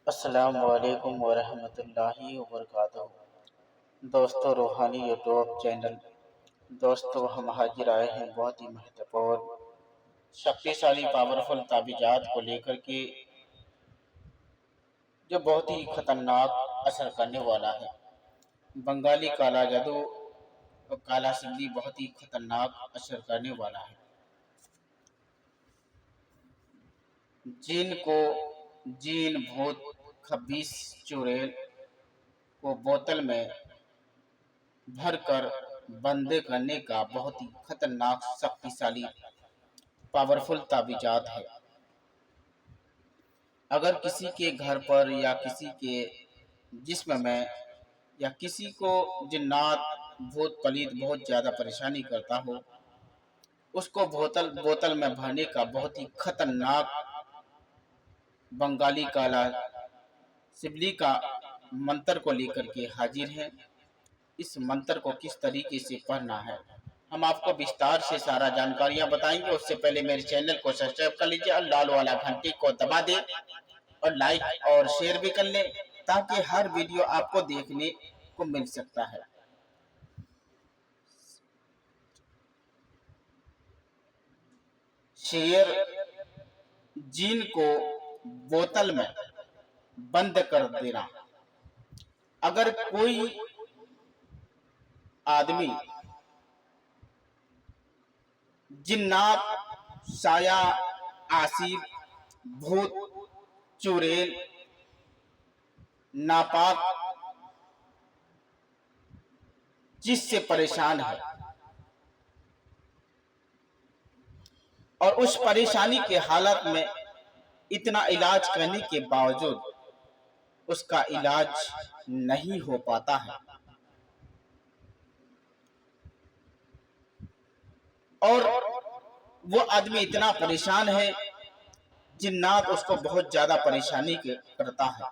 अस्सलामु अलैकुम वरहमतुल्लाहि वबरकातुहू। दोस्तों, रूहानी यूट्यूब चैनल। दोस्तों, हम हाजिर आए हैं बहुत ही महत्वपूर्ण शक्तिशाली पावरफुल ताबीजात को लेकर के, जो बहुत ही खतरनाक असर करने वाला है। बंगाली काला जादू और काला सिंधी बहुत ही खतरनाक असर करने वाला है। जीन भूत खबीस चुड़ैल को बोतल में भरकर बंद करने का बहुत ही खतरनाक शक्तिशाली पावरफुल ताबीजात है। अगर किसी के घर पर या किसी के जिस्म में या किसी को जिन्नात भूत पलीत बहुत ज़्यादा परेशानी करता हो, उसको बोतल में भरने का बहुत ही खतरनाक बंगाली काला सिबली का मंत्र को लेकर के हाजिर है। इस मंत्र को किस तरीके से पढ़ना है, हम आपको विस्तार से सारा जानकारियां बताएंगे। उससे पहले मेरे चैनल को सब्सक्राइब कर लीजिए और लाल वाला घंटी को दबा दें और लाइक और शेयर भी कर लें, ताकि हर वीडियो आपको देखने को मिल सकता है। शेर जीन को बोतल में बंद कर देना। अगर कोई आदमी जिन्नात साया आसिर भूत चुड़ैल नापाक जिससे परेशान है और उस परेशानी के हालत में इतना इलाज करने के बावजूद उसका इलाज नहीं हो पाता है, और वो आदमी इतना परेशान है, जिन्नात उसको बहुत ज्यादा परेशानी करता है,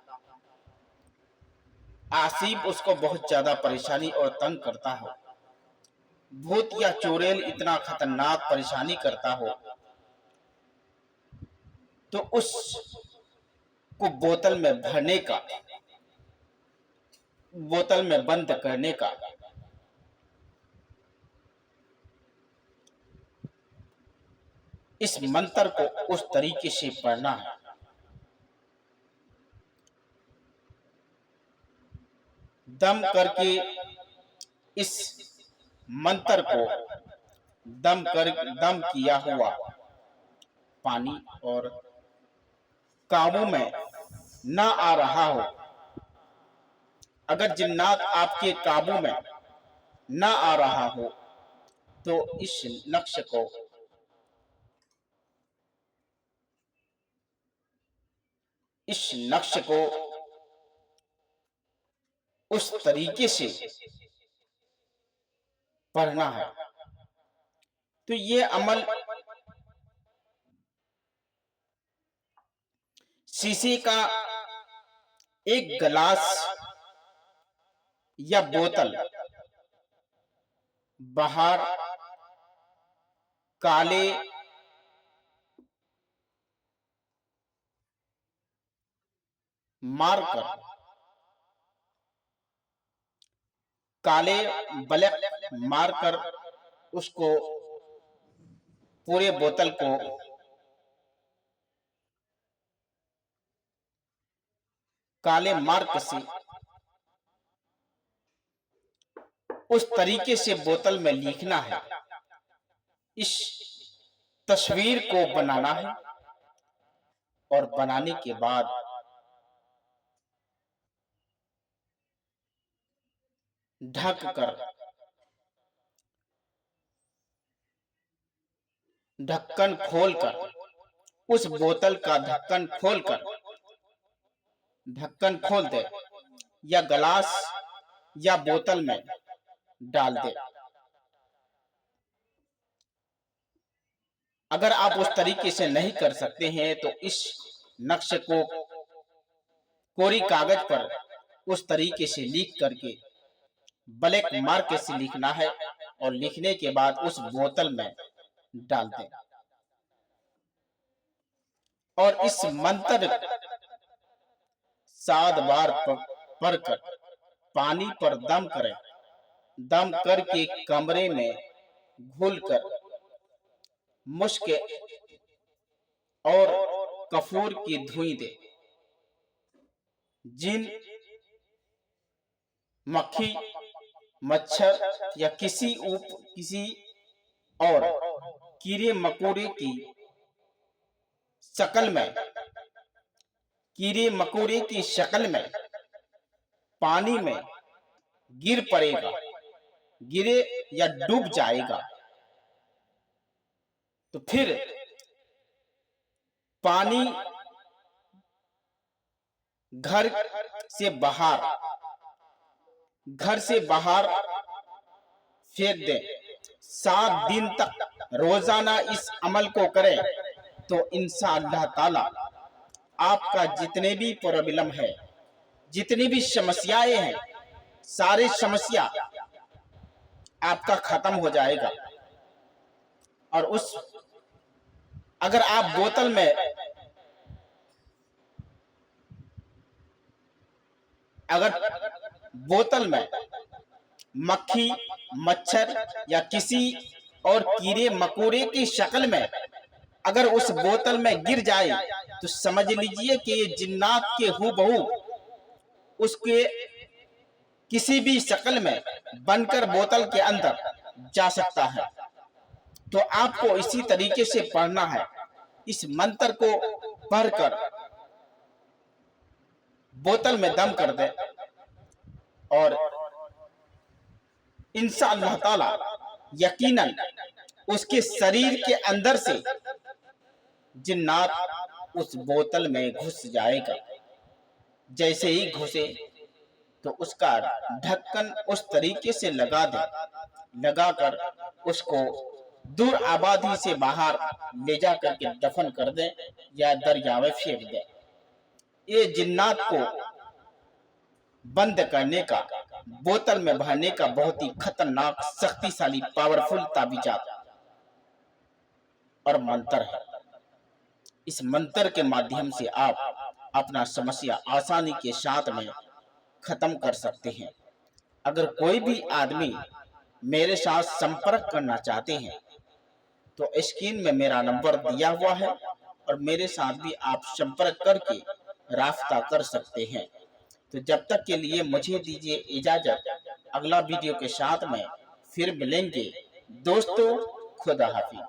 आसिफ उसको बहुत ज्यादा परेशानी और तंग करता हो, भूत या चुड़ैल इतना खतरनाक परेशानी करता हो, तो उसको बोतल में भरने का, बोतल में बंद करने का इस मंत्र को उस तरीके से पढ़ना है। दम करके इस मंत्र को दम किया हुआ पानी और काबू में न आ रहा हो, अगर जिन्नात आपके काबू में न आ रहा हो, तो इस नक्श को उस तरीके से पढ़ना है। तो ये अमल शीशे का एक गिलास या बोतल बाहर काले मारकर, काले ब्लैक मारकर उसको पूरे बोतल को काले मार्क से उस तरीके से बोतल में लिखना है। इस तस्वीर को बनाना है और बनाने के बाद ढक कर, ढक्कन खोलकर, उस बोतल का ढक्कन खोलकर, ढक्कन खोल दे या गिलास या बोतल में डाल दे। अगर आप उस तरीके से नहीं कर सकते हैं, तो इस नक्श को कोरी कागज पर उस तरीके से लिख करके ब्लैक मार्क से लिखना है और लिखने के बाद उस बोतल में डाल दें और इस मंत्र 7 बार पढ़कर पानी पर दम करें। दम करके कमरे में घुलकर मुश्क और कपूर की धुई दे। जिन, मक्खी, मच्छर या किसी और कीड़े मकोड़े की शक्ल में पानी में गिरे या डूब जाएगा, तो फिर पानी घर से बाहर फेंक दें। 7 दिन तक रोजाना इस अमल को करें तो इंशाअल्लाह ताला आपका जितने भी प्रॉब्लम है, जितनी भी समस्याएं हैं, सारी समस्या आपका खत्म हो जाएगा। और अगर आप बोतल में मक्खी, मच्छर या किसी और कीड़े मकोड़े की शक्ल में अगर उस बोतल में गिर जाए तो समझ लीजिए कि ये जिन्नात के हूबहू उसके किसी भी शक्ल में बनकर बोतल के अंदर जा सकता है। तो आपको इसी तरीके से पढ़ना है। इस मंत्र को पढ़कर बोतल में दम कर दे और इंशाअल्लाह ताला यकीनन उसके शरीर के अंदर से जिन्नात उस बोतल में घुस जाएगा। जैसे ही घुसे तो उसका ढक्कन उस तरीके से लगा दे, लगाकर उसको दूर आबादी से बाहर ले जा करके दफन कर दे या दरिया में फेंक दे। ये जिन्नात को बंद करने का, बोतल में भरने का बहुत ही खतरनाक, शक्तिशाली, पावरफुल ताबीजात और मंत्र है। इस मंत्र के माध्यम से आप अपना समस्या आसानी के साथ में खत्म कर सकते हैं। अगर कोई भी आदमी मेरे साथ संपर्क करना चाहते हैं तो स्क्रीन में मेरा नंबर दिया हुआ है और मेरे साथ भी आप संपर्क करके रास्ता कर सकते हैं। तो जब तक के लिए मुझे दीजिए इजाजत। अगला वीडियो के साथ में फिर मिलेंगे दोस्तों। खुदा हाफिज।